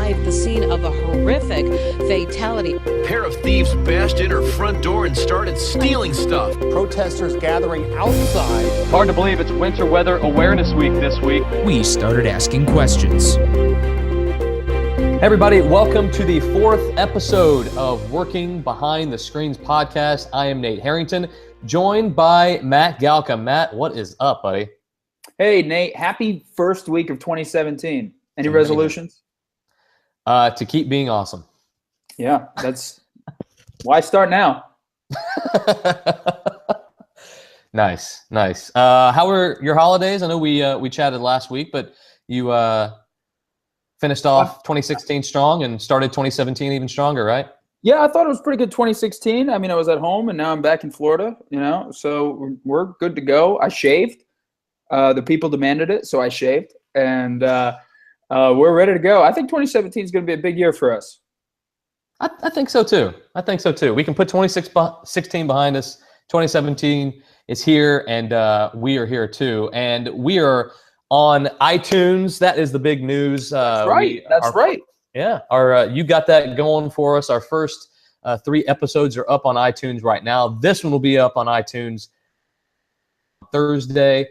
live the scene of a horrific fatality. A pair of thieves bashed in her front door and started stealing stuff. Protesters gathering outside. Hard to believe it's Winter Weather Awareness Week this week. We started asking questions. Hey everybody, welcome to the 4th episode of Working Behind the Screens podcast. I am Nate Harrington, joined by Matt Galka. Matt, what is up, buddy? Hey, Nate, happy first week of 2017. Any resolutions? To keep being awesome. Yeah, that's why start now. Nice. How were your holidays? I know we chatted last week, but you finished off 2016 strong and started 2017 even stronger, right? Yeah, I thought it was pretty good 2016. I mean, I was at home and now I'm back in Florida, so we're good to go. I shaved. The people demanded it, so I shaved, and we're ready to go. I think 2017 is going to be a big year for us. I think so too. We can put 2016 behind us. 2017 is here, and we are here too. And we are on iTunes. That is the big news. That's right. Yeah. You got that going for us. Our first 3 episodes are up on iTunes right now. This one will be up on iTunes Thursday.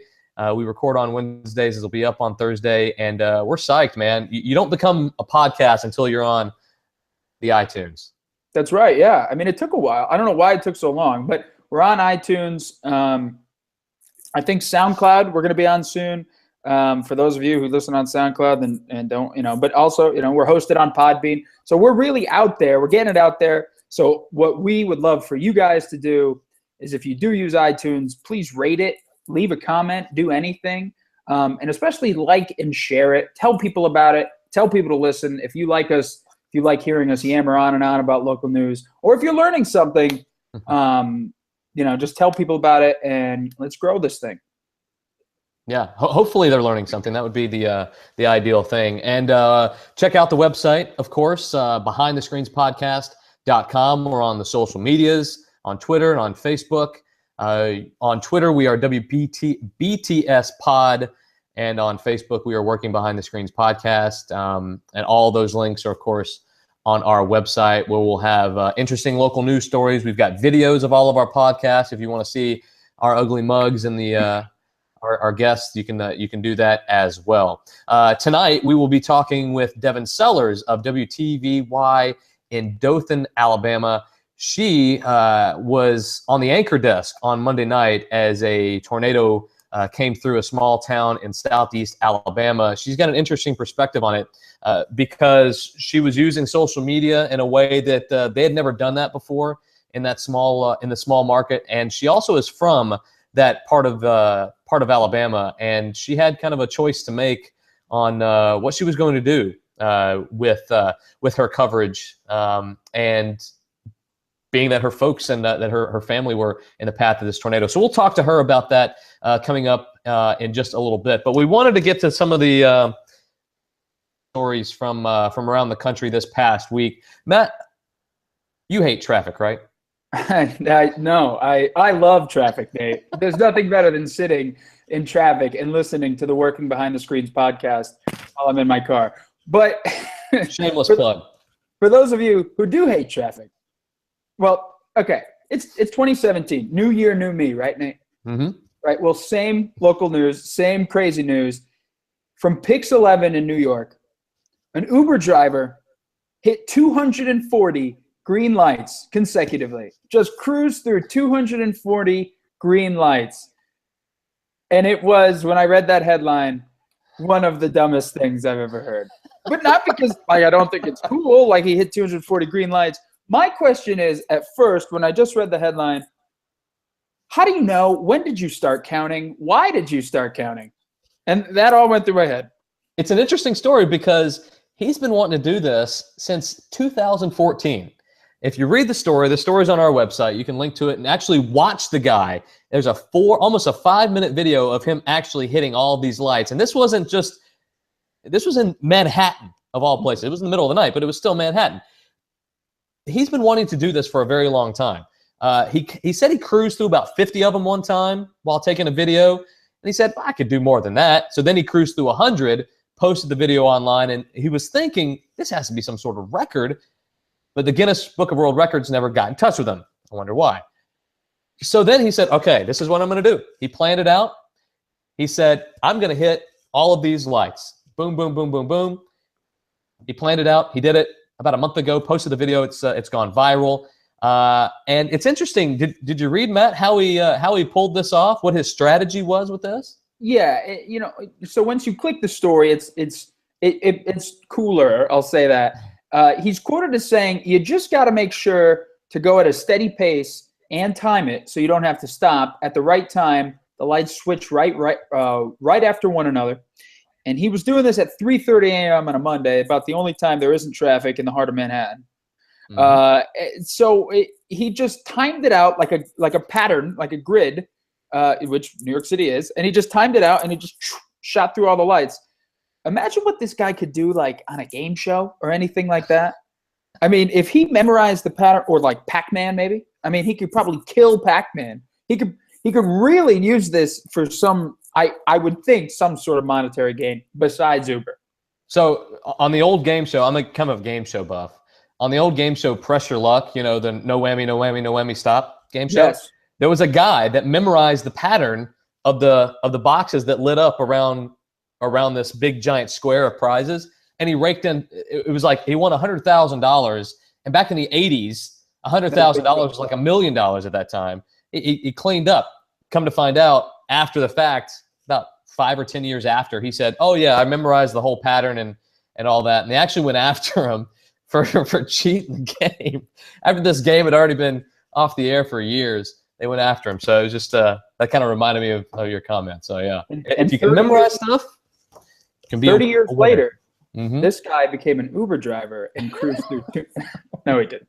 We record on Wednesdays. It'll be up on Thursday, and we're psyched, man. You don't become a podcast until you're on the iTunes. That's right, yeah. I mean, it took a while. I don't know why it took so long, but we're on iTunes. I think SoundCloud we're going to be on soon. For those of you who listen on SoundCloud and don't, but also, we're hosted on Podbean. So we're really out there. We're getting it out there. So what we would love for you guys to do is if you do use iTunes, please rate it. Leave a comment, do anything, and especially like and share it. Tell people about it. Tell people to listen. If you like us, if you like hearing us yammer on and on about local news, or if you're learning something, just tell people about it, and let's grow this thing. Yeah, hopefully they're learning something. That would be the ideal thing. And check out the website, of course, behindthescreenspodcast.com. We're on the social medias, on Twitter and on Facebook. On Twitter, we are BTS Pod, and on Facebook, we are Working Behind the Screens Podcast. And all those links are, of course, on our website, where we'll have interesting local news stories. We've got videos of all of our podcasts. If you want to see our ugly mugs and the our guests, you can do that as well. Tonight, we will be talking with Devin Sellers of WTVY in Dothan, Alabama. She was on the anchor desk on Monday night as a tornado came through a small town in southeast Alabama. She's got an interesting perspective on it because she was using social media in a way that they had never done that before in that in the small market. And she also is from that part of Alabama, and she had kind of a choice to make on what she was going to do with her coverage and being that her folks and that her family were in the path of this tornado. So we'll talk to her about that coming up in just a little bit. But we wanted to get to some of the stories from around the country this past week. Matt, you hate traffic, right? No, I love traffic, Nate. There's nothing better than sitting in traffic and listening to the Working Behind the Screens podcast while I'm in my car. But shameless plug. For those of you who do hate traffic, well, okay, it's 2017, new year, new me, right, Nate? Mm-hmm. Right. Well, same local news, same crazy news. From Pix 11 in New York, an Uber driver hit 240 green lights consecutively. Just cruised through 240 green lights, and it was, when I read that headline, one of the dumbest things I've ever heard. But not because I don't think it's cool. Like, he hit 240 green lights. My question is, at first, when I just read the headline, how do you know? When did you start counting? Why did you start counting? And that all went through my head. It's an interesting story because he's been wanting to do this since 2014. If you read the story's on our website. You can link to it and actually watch the guy. There's almost a 5-minute video of him actually hitting all these lights. And this was in Manhattan, of all places. It was in the middle of the night, but it was still Manhattan. He's been wanting to do this for a very long time. He said he cruised through about 50 of them one time while taking a video. And he said, I could do more than that. So then he cruised through 100, posted the video online, and he was thinking this has to be some sort of record, but the Guinness Book of World Records never got in touch with him. I wonder why. So then he said, okay, this is what I'm going to do. He planned it out. He said, I'm going to hit all of these lights. Boom, boom, boom, boom, boom. He planned it out. He did it about a month ago, posted the video. It's gone viral. And it's interesting. Did you read, Matt, how he pulled this off? What his strategy was with this? Yeah, so once you click the story, it's cooler. I'll say that. He's quoted as saying, "You just got to make sure to go at a steady pace and time it so you don't have to stop at the right time. The lights switch right after one another." And he was doing this at 3:30 a.m. on a Monday, about the only time there isn't traffic in the heart of Manhattan. So he just timed it out like a pattern, like a grid, which New York City is, and he just timed it out and he just shot through all the lights. Imagine what this guy could do like on a game show or anything like that. I mean, if he memorized the pattern, or like Pac-Man maybe, I mean, he could probably kill Pac-Man. He could really use this for some, I would think, some sort of monetary gain besides Uber. So on the old game show, I'm a kind of game show buff. On the old game show, Press Your Luck, the no whammy, no whammy, no whammy, stop game show. Yes. There was a guy that memorized the pattern of the boxes that lit up around this big giant square of prizes, and he raked in. It was like he won $100,000, and back in the '80s, $100,000 was like $1 million at that time. He cleaned up. Come to find out, after the fact, about 5 or 10 years after, he said, "Oh yeah, I memorized the whole pattern and all that." And they actually went after him for cheating the game. After this game had already been off the air for years, they went after him. So it was just that kind of reminded me of your comment. So yeah, and if you can memorize stuff, you can be 30 years later, this guy became an Uber driver and cruised through. No, he didn't.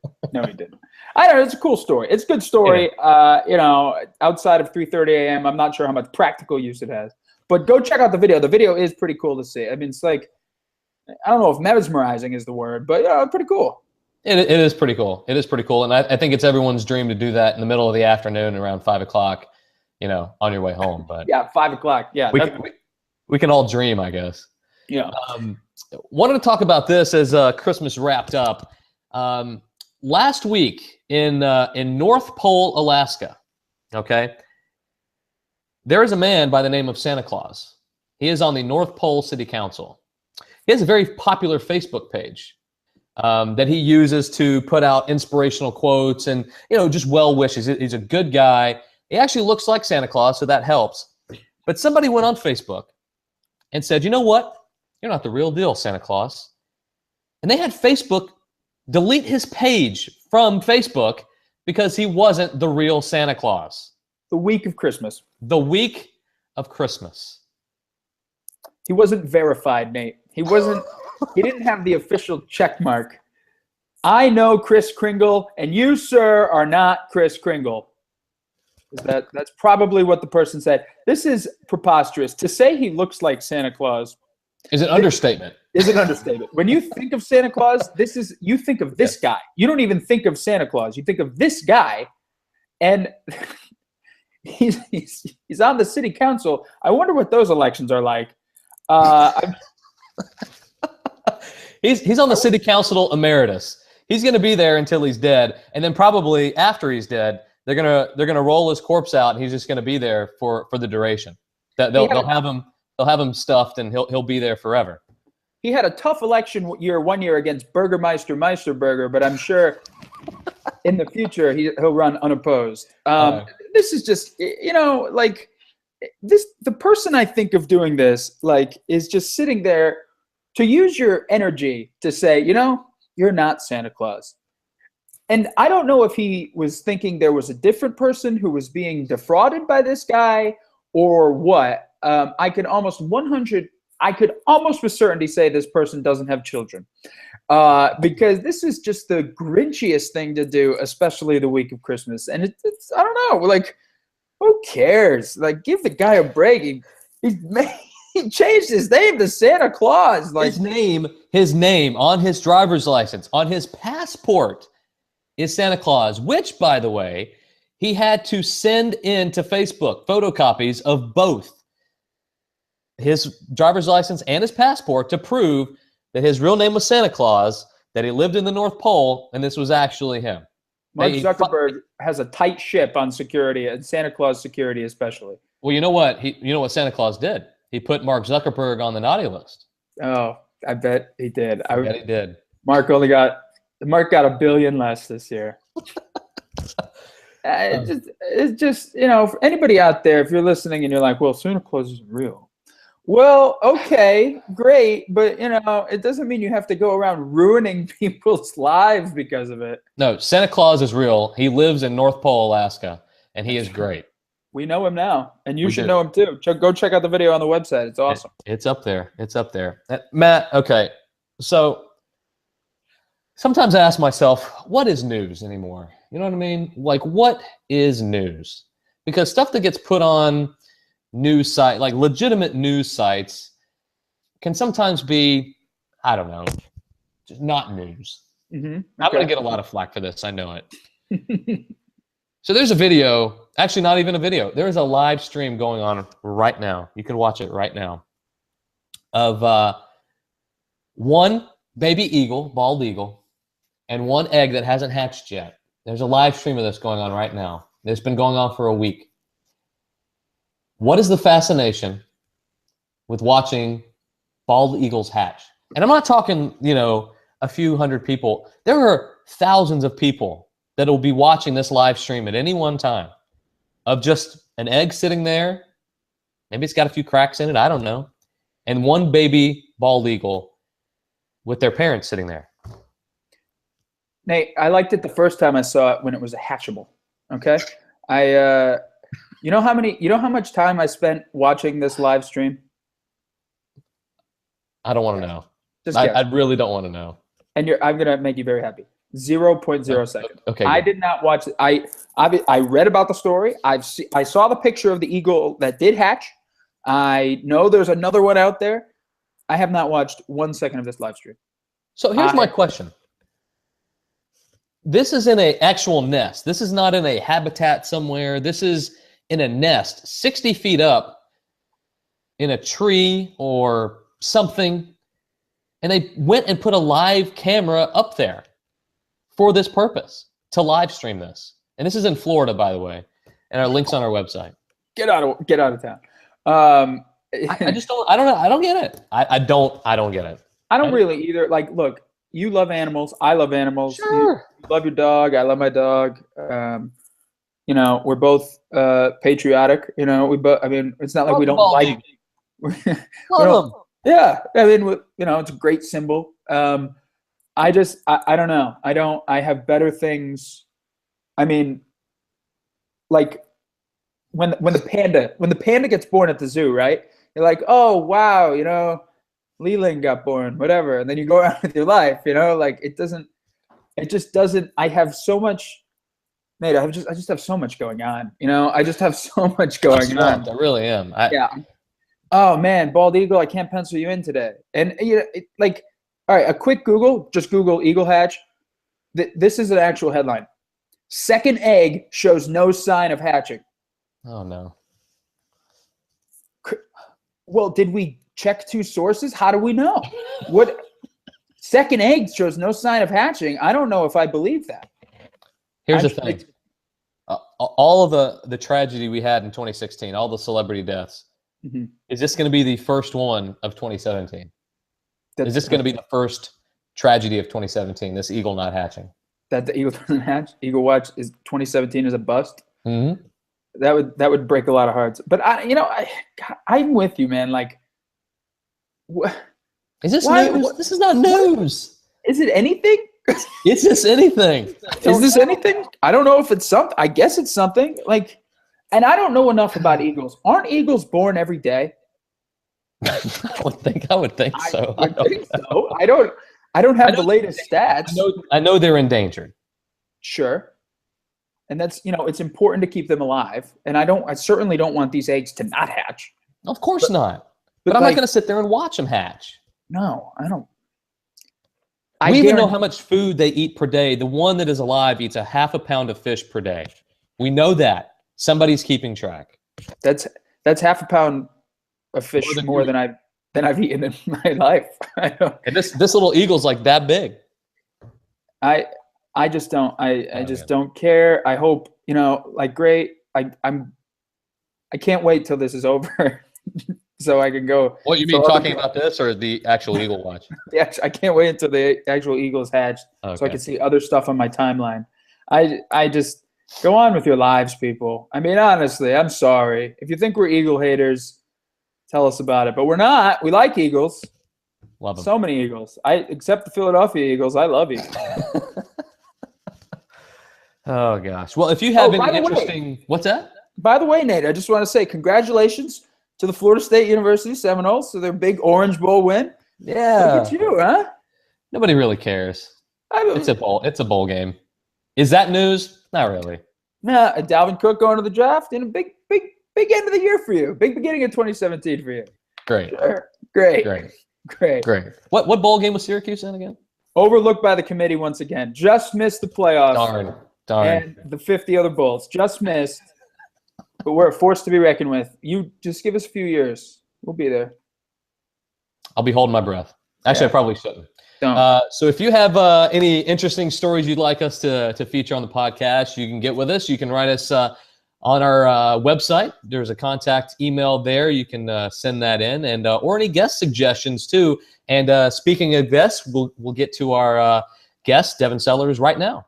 I don't know. It's a cool story. It's a good story. Yeah. Outside of 3:30 a.m., I'm not sure how much practical use it has. But go check out the video. The video is pretty cool to see. I mean, it's like, I don't know if mesmerizing is the word, but pretty cool. It is pretty cool. It is pretty cool. And I think it's everyone's dream to do that in the middle of the afternoon around 5 o'clock, on your way home. But yeah, 5 o'clock. Yeah. We can all dream, I guess. Yeah. Wanted to talk about this as Christmas wrapped up. Last week in North Pole, Alaska, okay, there is a man by the name of Santa Claus. He is on the North Pole City Council. He has a very popular Facebook page that he uses to put out inspirational quotes and, just well wishes. He's a good guy. He actually looks like Santa Claus, so that helps. But somebody went on Facebook and said, "You know what? You're not the real deal, Santa Claus." And they had Facebook delete his page from Facebook because he wasn't the real Santa Claus. The week of Christmas. The week of Christmas. He wasn't verified, Nate. He didn't have the official check mark. "I know Kris Kringle, and you, sir, are not Kris Kringle." That's probably what the person said. This is preposterous. To say he looks like Santa Claus is an understatement. Is an understatement. When you think of Santa Claus, you think of this guy. You don't even think of Santa Claus. You think of this guy, and he's on the city council. I wonder what those elections are like. He's on the city council emeritus. He's going to be there until he's dead, and then probably after he's dead, they're gonna roll his corpse out, and he's just going to be there for the duration. They'll have him stuffed, and he'll be there forever. He had a tough election one year against Burgermeister Meisterburger, but I'm sure in the future he'll run unopposed. This is just, the person I think of doing this, is just sitting there to use your energy to say, you're not Santa Claus. And I don't know if he was thinking there was a different person who was being defrauded by this guy or what. I could almost with certainty say this person doesn't have children, because this is just the Grinchiest thing to do, especially the week of Christmas. And it's I don't know, who cares? Give the guy a break. He changed his name to Santa Claus. His name on his driver's license, on his passport, is Santa Claus, which, by the way, he had to send in to Facebook photocopies of both. his driver's license and his passport to prove that his real name was Santa Claus, that he lived in the North Pole, and this was actually him. Mark Zuckerberg has a tight ship on security, and Santa Claus security especially. Well, you know what? You know what Santa Claus did? He put Mark Zuckerberg on the naughty list. Oh, I bet he did. I bet he did. Mark got $1 billion less this year. It's just, for anybody out there, if you're listening and you're like, well, Santa Claus isn't real. Well, okay, great, but it doesn't mean you have to go around ruining people's lives because of it. No, Santa Claus is real. He lives in North Pole, Alaska, and he is great. We know him now, and you should know him too. Go check out the video on the website. It's awesome. It's up there. It's up there. Matt, okay. So sometimes I ask myself, what is news anymore? You know what I mean? Like, what is news? Because stuff that gets put on news site, like legitimate news sites, can sometimes be, I don't know, just not news. Mm-hmm. Okay. I'm going to get a lot of flack for this. I know it. So there's a video, actually not even a video. There is a live stream going on right now. You can watch it right now of one baby eagle, bald eagle, and one egg that hasn't hatched yet. There's a live stream of this going on right now. It's been going on for a week. What is the fascination with watching bald eagles hatch? And I'm not talking, a few hundred people. There are thousands of people that will be watching this live stream at any one time of just an egg sitting there. Maybe it's got a few cracks in it. I don't know. And one baby bald eagle with their parents sitting there. Nate, I liked it the first time I saw it when it was a hatchable. Okay. You know how much time I spent watching this live stream? I don't want to know. I really don't want to know. And I'm going to make you very happy. 0.0 seconds. Okay. I did not watch it. I read about the story. I saw the picture of the eagle that did hatch. I know there's another one out there. I have not watched 1 second of this live stream. So here's my question. This is in an actual nest. This is not in a habitat somewhere. This is in a nest 60 feet up in a tree or something. And they went and put a live camera up there for this purpose, to live stream this. And this is in Florida, by the way. And our link's on our website. Get out of town. I just don't. I don't know. I don't get it. I don't get it. I don't really either. Like, look, you love animals. I love animals. Sure. You love your dog. I love my dog. We're both patriotic. I mean, it's not like we don't like. Love them. Yeah, I mean, it's a great symbol. I don't know. I have better things. I mean, like when the panda gets born at the zoo, right? You're like, oh wow, Leland got born, whatever, and then you go on with your life, like it just doesn't. I have so much, mate. I just have so much going on, I just have so much going on. I really am. Yeah. Oh man, bald eagle, I can't pencil you in today. And all right, a quick Google, just Google eagle hatch. This is an actual headline. Second egg shows no sign of hatching. Oh no. Well, did we check two sources? How do we know? What second egg shows no sign of hatching? I don't know if I believe that. Here's the thing. All of the tragedy we had in 2016, all the celebrity deaths, mm-hmm. Is this going to be the first one of 2017? Is this going to be the first tragedy of 2017, this eagle not hatching? That the eagle doesn't hatch? Eagle watch is 2017 is a bust? Mm-hmm. That would break a lot of hearts. But I'm with you, man. Like, is this news? This is not news. Is it anything? Is this anything? Is this anything? I don't know if it's something. I guess it's something. Like, and I don't know enough about eagles. Aren't eagles born every day? I would think so. I think so. I don't have the latest stats. I know they're endangered. Sure. And that's, it's important to keep them alive. And I certainly don't want these eggs to not hatch. Of course not. But I'm not going to sit there and watch them hatch. No, I don't. We even know how much food they eat per day. The one that is alive eats a half a pound of fish per day. We know that. Somebody's keeping track. That's half a pound a fish More more than than I've eaten in my life. And this little eagle's like that big. I just don't. I just man. don't care. I hope, great. I can't wait till this is over so I can go. What you mean, talking about this or the actual eagle watch? Yeah, I can't wait until the actual eagle's hatched so I Okay. can see other stuff on my timeline. I just go on with your lives, people. I mean, honestly, I'm sorry. If you think we're eagle haters, tell us about it. But we're not. We like eagles. Love them. So many eagles. Except the Philadelphia Eagles. I love eagles. Oh gosh. Well, if you have by any the way- interesting, what's that? By the way, Nate, I just want to say congratulations to the Florida State University Seminoles to their big Orange Bowl win. Yeah. Look at you, huh? Nobody really cares. It's It's a bowl game. Is that news? Not really. Dalvin Cook going to the draft and a big end of the year for you. Big beginning of 2017 for you. Great. Sure. Great. Great. What bowl game was Syracuse in again? Overlooked by the committee once again. Just missed the playoffs. Darn. And the 50 other bowls. Just missed. But we're a force to be reckoned with. You just give us a few years. We'll be there. I'll be holding my breath. Actually, Yeah. I probably shouldn't. Don't. So if you have any interesting stories you'd like us to feature on the podcast, you can get with us. You can write us on our website. There's a contact email there. You can send that in, and or any guest suggestions too. And speaking of guests, we'll get to our guest, Devin Sellers, right now.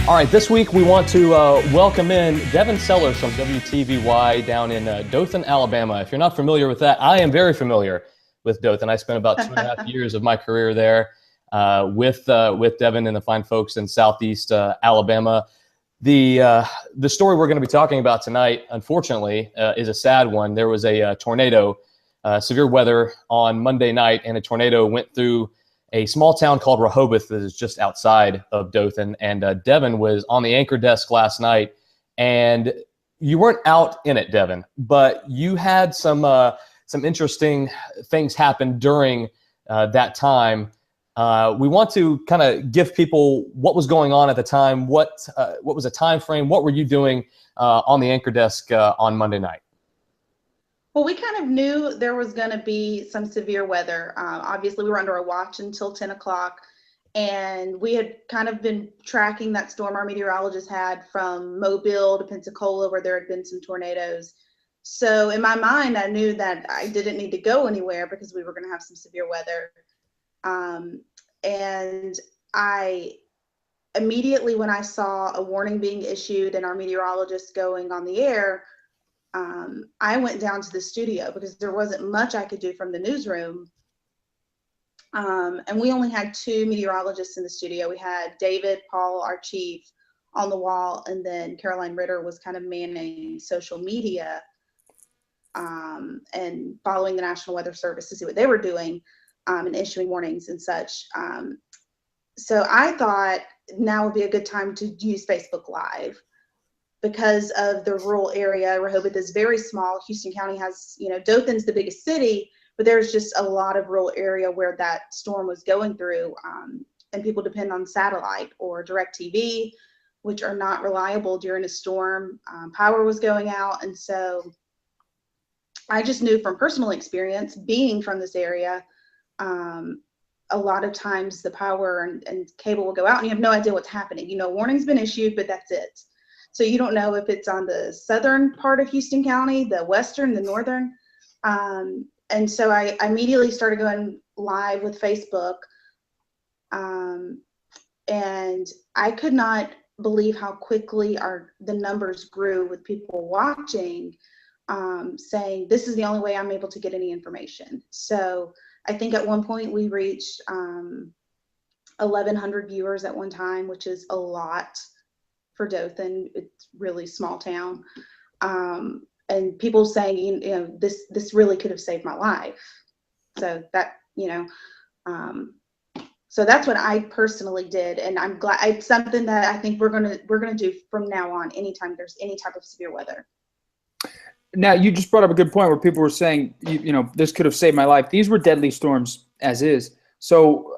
All right, this week we want to welcome in Devin Sellers from WTVY down in Dothan, Alabama. If you're not familiar with that, I am very familiar with Dothan. I spent about 2.5 years of my career there with Devin and the fine folks in Southeast Alabama. The story we're going to be talking about tonight, unfortunately, is a sad one. There was a tornado, severe weather on Monday night, and a tornado went through a small town called Rehoboth that is just outside of Dothan. And Devin was on the anchor desk last night, and you weren't out in it, Devin, but you had some interesting things happen during that time. We want to kind of give people what was going on at the time. What was the time frame? What were you doing on the anchor desk on Monday night? Well, we kind of knew there was going to be some severe weather. Obviously, we were under a watch until 10 o'clock, and we had kind of been tracking that storm our meteorologist had from Mobile to Pensacola, where there had been some tornadoes. So in my mind, I knew that I didn't need to go anywhere because we were going to have some severe weather. And I immediately, when I saw a warning being issued and our meteorologist going on the air, I went down to the studio because there wasn't much I could do from the newsroom. And we only had 2 meteorologists in the studio. We had David Paul, our chief, on the wall, and then Caroline Ritter was kind of manning social media and following the National Weather Service to see what they were doing and issuing warnings and such. So I thought now would be a good time to use Facebook Live. Because of the rural area, Rehoboth is very small. Houston County has, Dothan's the biggest city, but there's just a lot of rural area where that storm was going through. And people depend on satellite or DirecTV, which are not reliable during a storm. Power was going out. And so I just knew from personal experience, being from this area, a lot of times the power and cable will go out and you have no idea what's happening. Warning's been issued, but that's it. So you don't know if it's on the southern part of Houston County, the western, the northern. And so I immediately started going live with Facebook. And I could not believe how quickly the numbers grew with people watching, saying, this is the only way I'm able to get any information. So I think at one point we reached 1,100 viewers at one time, which is a lot. For Dothan, it's really small town, and people saying, this really could have saved my life. So that, so that's what I personally did, and I'm glad. It's something that I think we're gonna do from now on. Anytime there's any type of severe weather. Now, you just brought up a good point where people were saying, this could have saved my life. These were deadly storms as is. So,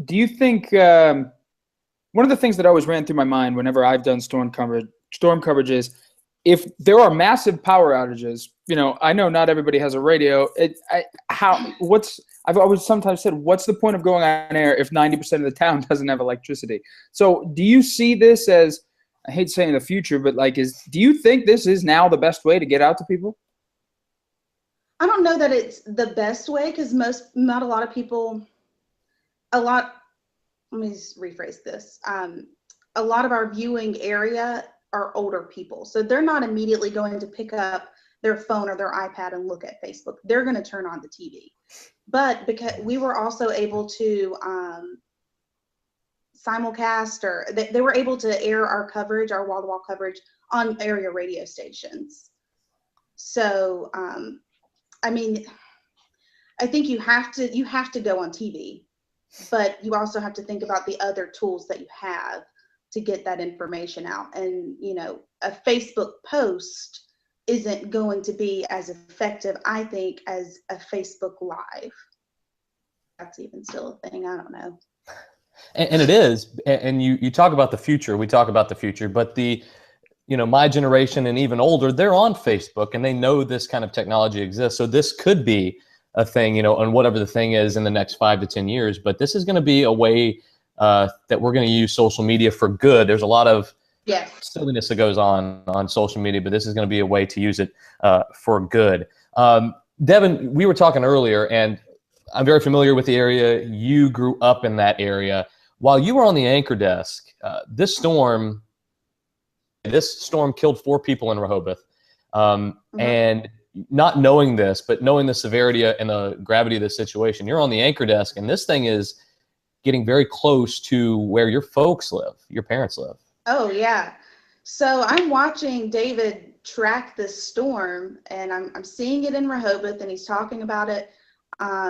do you think? one of the things that always ran through my mind whenever I've done storm coverage is if there are massive power outages, I know not everybody has a radio. I've always sometimes said, what's the point of going on air if 90% of the town doesn't have electricity? So do you see this as, I hate saying the future, but do you think this is now the best way to get out to people? I don't know that it's the best way because not a lot of people, let me just rephrase this. A lot of our viewing area are older people. So they're not immediately going to pick up their phone or their iPad and look at Facebook. They're going to turn on the TV. But because we were also able to simulcast, or they were able to air our coverage, our wall-to-wall coverage on area radio stations. So, I think you have to go on TV, but you also have to think about the other tools that you have to get that information out. And, a Facebook post isn't going to be as effective, I think, as a Facebook Live. That's even still a thing. I don't know. And it is. And you talk about the future. We talk about the future, but my generation and even older, they're on Facebook and they know this kind of technology exists. So this could be a thing, and whatever the thing is in the next 5 to 10 years, but this is going to be a way that we're going to use social media for good. There's a lot of silliness that goes on social media, but this is going to be a way to use it for good. Devin, we were talking earlier, and I'm very familiar with the area. You grew up in that area. While you were on the anchor desk, this storm killed 4 people in Rehoboth. And not knowing this, but knowing the severity and the gravity of the situation, you're on the anchor desk, and this thing is getting very close to where your folks live, your parents live. Oh, yeah. So I'm watching David track this storm, and I'm seeing it in Rehoboth, and he's talking about it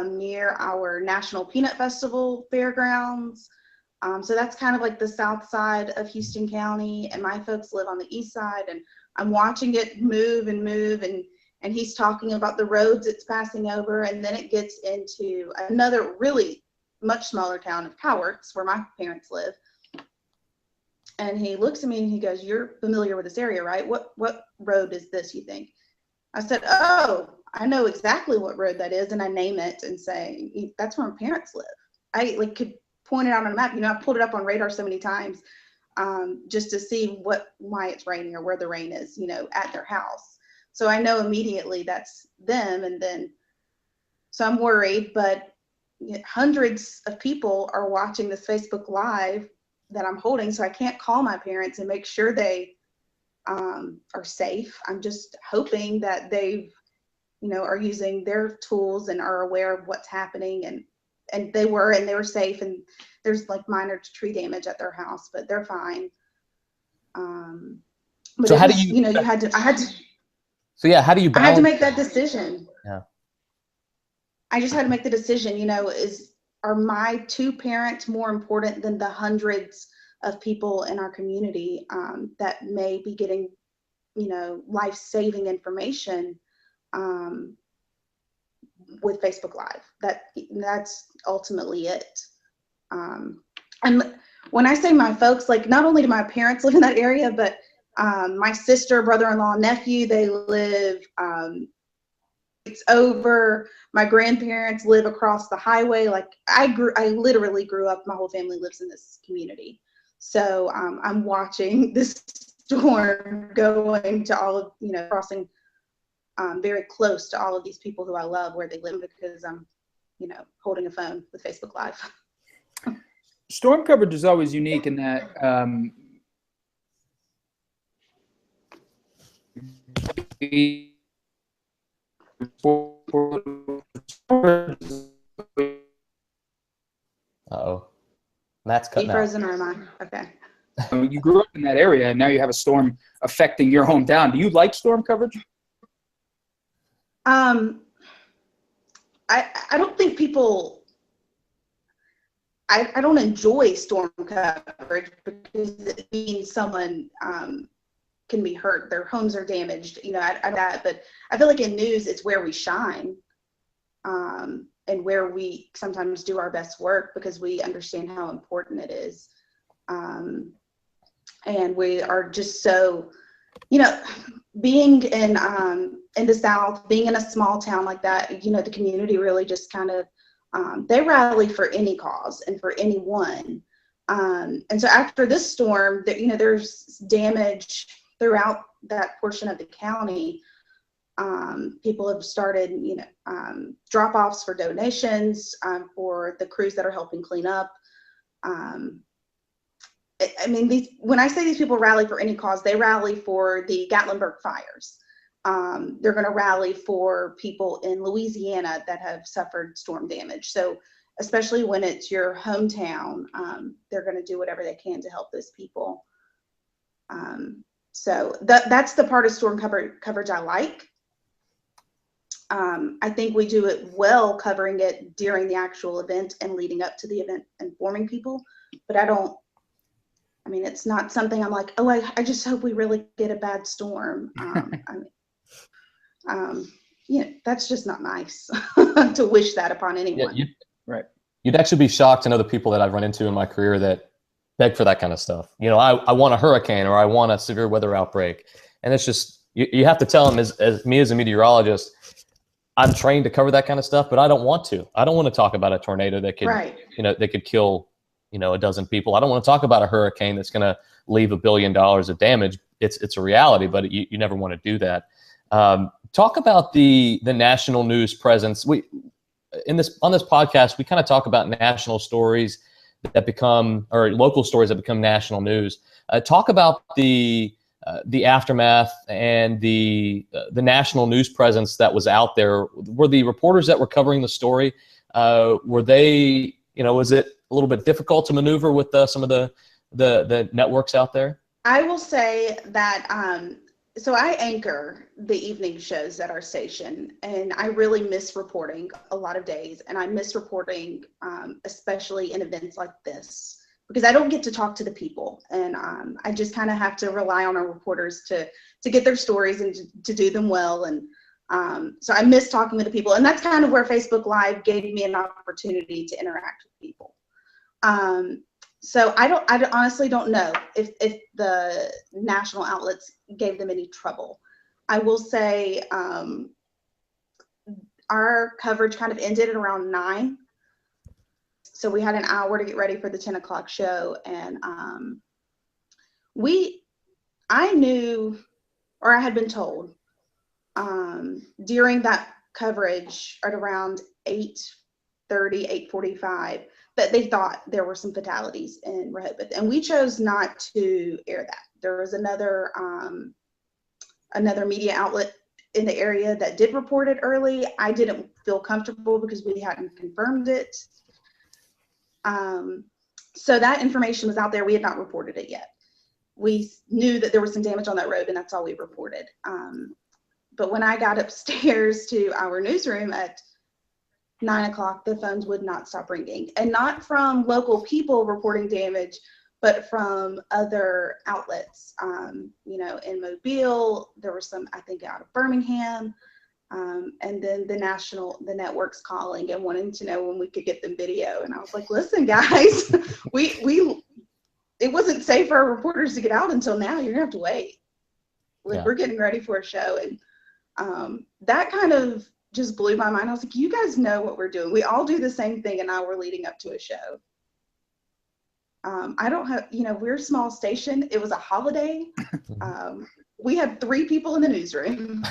near our National Peanut Festival fairgrounds. So that's kind of like the south side of Houston County, and my folks live on the east side, and I'm watching it move, and he's talking about the roads it's passing over, and then it gets into another really much smaller town of Cowarts, where my parents live. And he looks at me and he goes, "You're familiar with this area, right? What road is this, you think?" I said, "Oh, I know exactly what road that is," and I name it and say, "That's where my parents live." I could point it out on a map. I pulled it up on radar so many times just to see why it's raining or where the rain is, at their house. So I know immediately that's them. And then, so I'm worried, but hundreds of people are watching this Facebook Live that I'm holding, so I can't call my parents and make sure they are safe. I'm just hoping that they've, are using their tools and are aware of what's happening, and they were safe, and there's minor tree damage at their house, but they're fine. But so how do you? I had to. So yeah, how do you? I had to make that decision. Yeah. I just had to make the decision. Are my 2 parents more important than the hundreds of people in our community that may be getting, life-saving information with Facebook Live? That's ultimately it. And when I say my folks, not only do my parents live in that area, but my sister, brother-in-law, nephew, they live it's over. My grandparents live across the highway. I literally grew up, my whole family lives in this community. So I'm watching this storm going to all of, crossing very close to all of these people who I love where they live, because I'm, holding a phone with Facebook Live. Storm coverage is always unique in that Uh-oh. Matt's cutting out. Frozen or am I? Okay. You grew up in that area, and now you have a storm affecting your hometown. Do you like storm coverage? I don't think people. I don't enjoy storm coverage because it means someone can be hurt. Their homes are damaged. But I feel like in news, it's where we shine, and where we sometimes do our best work because we understand how important it is. And we are just so, you know, being in the South, being in a small town like that, you know, the community really just kind of, they rally for any cause and for anyone. And so after this storm, that, you know, there's damage throughout that portion of the county. People have started, you know, drop-offs for donations for the crews that are helping clean up. I mean, when I say these people rally for any cause, they rally for the Gatlinburg fires. They're going to rally for people in Louisiana that have suffered storm damage. So especially when it's your hometown, they're going to do whatever they can to help those people. So that's the part of storm coverage I like. I think we do it well covering it during the actual event and leading up to the event, informing people, but I mean, it's not something I'm like, oh, I just hope we really get a bad storm. You know, that's just not nice to wish that upon anyone. Yeah, Right. You'd actually be shocked to know the people that I've run into in my career that beg for that kind of stuff. You know, I want a hurricane or I want a severe weather outbreak. And it's just, you have to tell them, as me as a meteorologist, I'm trained to cover that kind of stuff, but I don't want to. I don't want to talk about a tornado that could, you know, that could kill, you know, a dozen people. I don't want to talk about a hurricane that's going to leave $1 billion of damage. It's a reality, but you never want to do that. Talk about the national news presence. On this podcast, we kind of talk about national stories that become, or local stories that become national news. Talk about the aftermath and the national news presence that was out there. Were the reporters that were covering the story, were they, you know, was it a little bit difficult to maneuver with some of the networks out there? I will say that, so I anchor the evening shows at our station, and I really miss reporting a lot of days, and I miss reporting, especially in events like this, because I don't get to talk to the people, and I just kind of have to rely on our reporters to get their stories and to do them well. And so I miss talking with the people, and that's kind of where Facebook Live gave me an opportunity to interact with people. So I honestly don't know if the national outlets gave them any trouble. I will say our coverage kind of ended at around 9. So we had an hour to get ready for the 10 o'clock show. And I knew, or I had been told during that coverage at around 8:30, 8:45, that they thought there were some fatalities in Rehoboth, and we chose not to air that. There was another media outlet in the area that did report it early. I didn't feel comfortable because we hadn't confirmed it. So that information was out there. We had not reported it yet. We knew that there was some damage on that road, and that's all we reported. But when I got upstairs to our newsroom at 9 o'clock, the phones would not stop ringing, and not from local people reporting damage, but from other outlets. You know, in Mobile, there were some, I think, out of Birmingham, and then the networks calling and wanting to know when we could get them video. And I was like, listen, guys, it wasn't safe for our reporters to get out until now. You're gonna have to wait. Like, we're getting ready for a show, and that kind of just blew my mind. I was like, you guys know what we're doing. We all do the same thing an hour leading up to a show. I don't have, you know, we're a small station. It was a holiday. We had 3 people in the newsroom.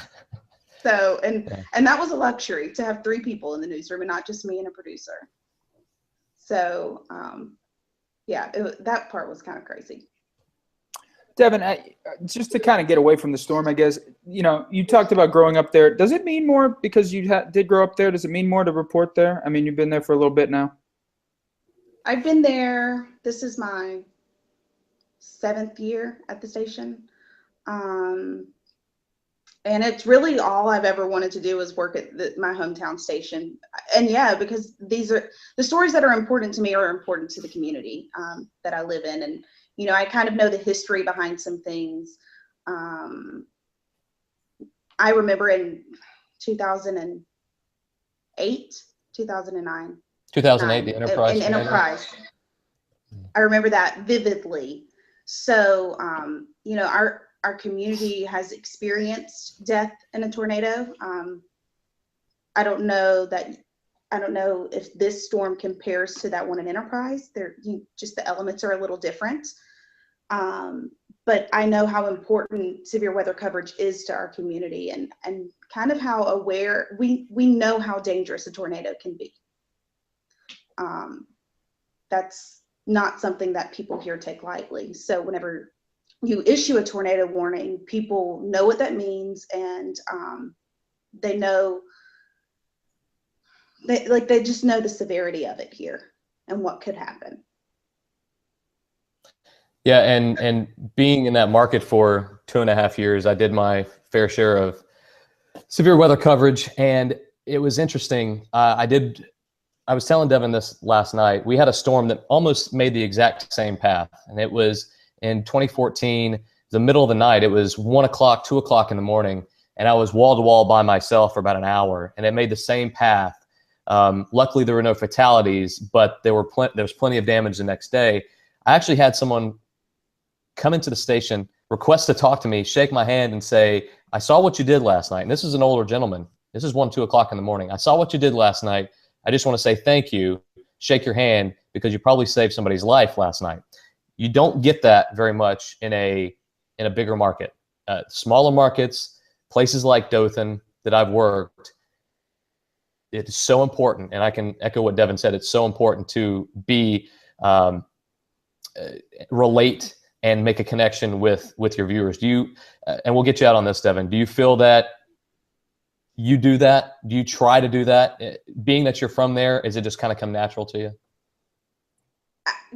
So, and that was a luxury to have 3 people in the newsroom and not just me and a producer. So, yeah, that part was kind of crazy. Devin, just to kind of get away from the storm, I guess, you know, you talked about growing up there. Does it mean more because you did grow up there? Does it mean more to report there? I mean, you've been there for a little bit now. I've been there. This is my 7th year at the station. And it's really all I've ever wanted to do is work at my hometown station. And yeah, because these are the stories that are important to me are important to the community that I live in. And you know, I kind of know the history behind some things. I remember in 2008, 2009. 2008, the Enterprise. In Enterprise. I remember that vividly. So, you know, our community has experienced death in a tornado. I don't know if this storm compares to that one in Enterprise. Just the elements are a little different. But I know how important severe weather coverage is to our community, and kind of how aware we know how dangerous a tornado can be. That's not something that people here take lightly. So whenever you issue a tornado warning, people know what that means, and they know they just know the severity of it here and what could happen. Yeah, and being in that market for 2.5 years, I did my fair share of severe weather coverage, and it was interesting. I was telling Devin this last night. We had a storm that almost made the exact same path, and it was in 2014, the middle of the night. It was 1 o'clock, 2 o'clock in the morning, and I was wall to wall by myself for about an hour, and it made the same path. Luckily, there were no fatalities, but there was plenty of damage the next day. I actually had someone come into the station, request to talk to me, shake my hand, and say, "I saw what you did last night." And this is an older gentleman. This is 1, 2 o'clock in the morning. "I saw what you did last night. I just want to say thank you, shake your hand, because you probably saved somebody's life last night." You don't get that very much in a bigger market. Smaller markets, places like Dothan that I've worked, it's so important, and I can echo what Devin said. It's so important to relate and make a connection with your viewers. Do you, and we'll get you out on this, Devin, do you feel that you do that? Do you try to do that? Being that you're from there, is it just kind of come natural to you?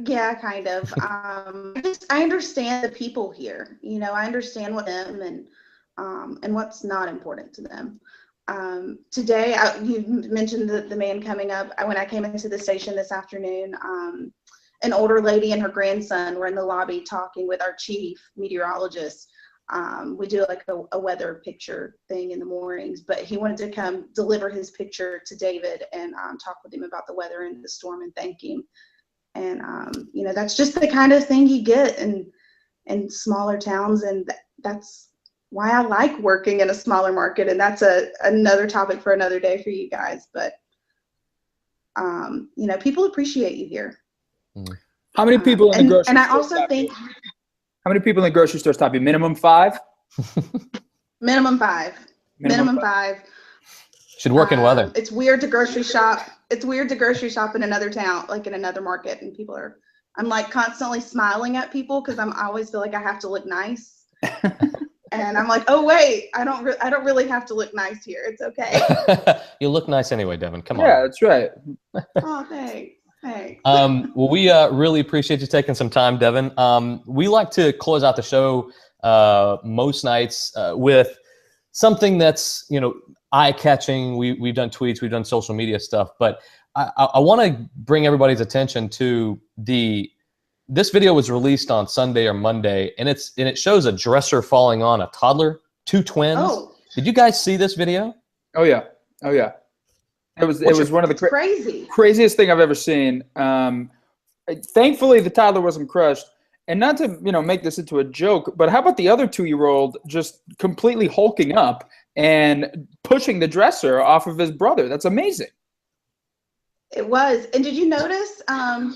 Yeah, kind of. I understand the people here. You know, I understand what them and what's not important to them. Today, you mentioned the man coming up. When I came into the station this afternoon, an older lady and her grandson were in the lobby talking with our chief meteorologist. We do like a weather picture thing in the mornings, but he wanted to come deliver his picture to David and talk with him about the weather and the storm and thank him. And, you know, that's just the kind of thing you get in smaller towns. And that's why I like working in a smaller market. And that's another topic for another day for you guys. But, you know, people appreciate you here. How many people in the grocery store? And I also think, how many people in the grocery store stop you? Minimum 5? Minimum 5. Minimum 5. Should work in weather. It's weird to grocery shop. It's weird to grocery shop in another town, like in another market, and I'm like constantly smiling at people because I always feel like I have to look nice. And I'm like, oh wait, I don't really have to look nice here. It's okay. You look nice anyway, Devin. Come on. Yeah, that's right. Oh, thanks. Well, we really appreciate you taking some time, Devin. We like to close out the show most nights with something that's, you know, eye-catching. We've done tweets, we've done social media stuff, but I want to bring everybody's attention to this video was released on Sunday or Monday, and it shows a dresser falling on a toddler, 2 twins. Oh. Did you guys see this video? Oh yeah. It was one of the craziest thing I've ever seen. Thankfully, the toddler wasn't crushed. And not to make this into a joke, but how about the other 2-year-old just completely hulking up and pushing the dresser off of his brother? That's amazing. It was. And did you notice? One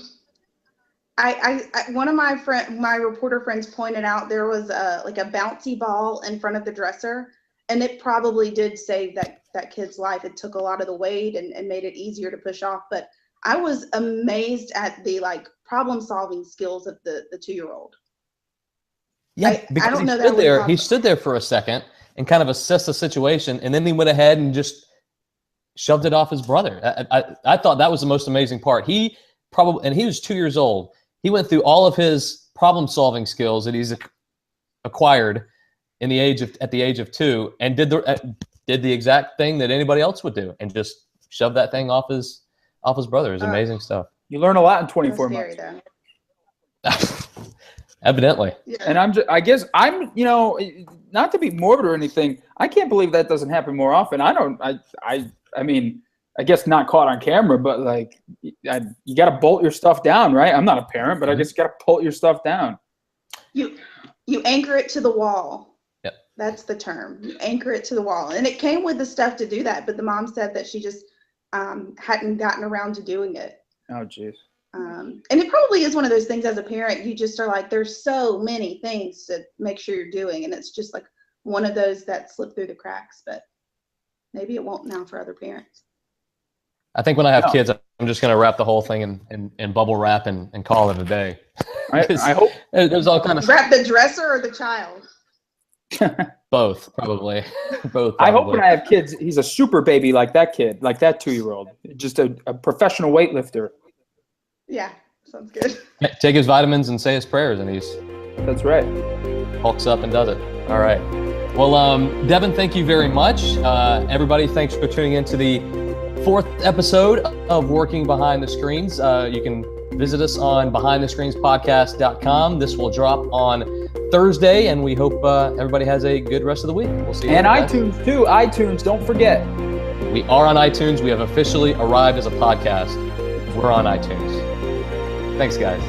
of my reporter friends pointed out there was a bouncy ball in front of the dresser, and it probably did save that kid's life. It took a lot of the weight and made it easier to push off. But I was amazed at the problem-solving skills of the 2-year-old. Yeah, because I don't know he stood there for a second and kind of assessed the situation, and then he went ahead and just shoved it off his brother. I thought that was the most amazing part. He was 2 years old. He went through all of his problem-solving skills that he's acquired at the age of 2, and did the exact thing that anybody else would do, and just shoved that thing off his brother. It was amazing stuff. You learn a lot in 24 months. Evidently. Yeah. And I guess I'm not to be morbid or anything, I can't believe that doesn't happen more often. I mean, I guess not caught on camera, but like you got to bolt your stuff down, right? I'm not a parent, but I guess you got to bolt your stuff down. You anchor it to the wall. Yep. That's the term. You anchor it to the wall. And it came with the stuff to do that, but the mom said that she just hadn't gotten around to doing it. Oh, geez. And it probably is one of those things as a parent, you just are like, there's so many things to make sure you're doing. And it's just like one of those that slip through the cracks, but maybe it won't now for other parents. I think when I have kids, I'm just going to wrap the whole thing in bubble wrap and call it a day. I hope there's all kind of wrap the dresser or the child. both, probably. Both. Probably. I hope when I have kids, he's a super baby like that kid, like that 2-year-old, just a professional weightlifter. Yeah, sounds good. Take his vitamins and say his prayers, and he's That's right. hulks up and does it. All right. Well, Devin, thank you very much. Everybody, thanks for tuning in to the 4th episode of Working Behind the Screens. You can visit us on behindthescreenspodcast.com. This will drop on Thursday, and we hope everybody has a good rest of the week. We'll see you. And iTunes too. iTunes, don't forget. We are on iTunes. We have officially arrived as a podcast. We're on iTunes. Thanks, guys.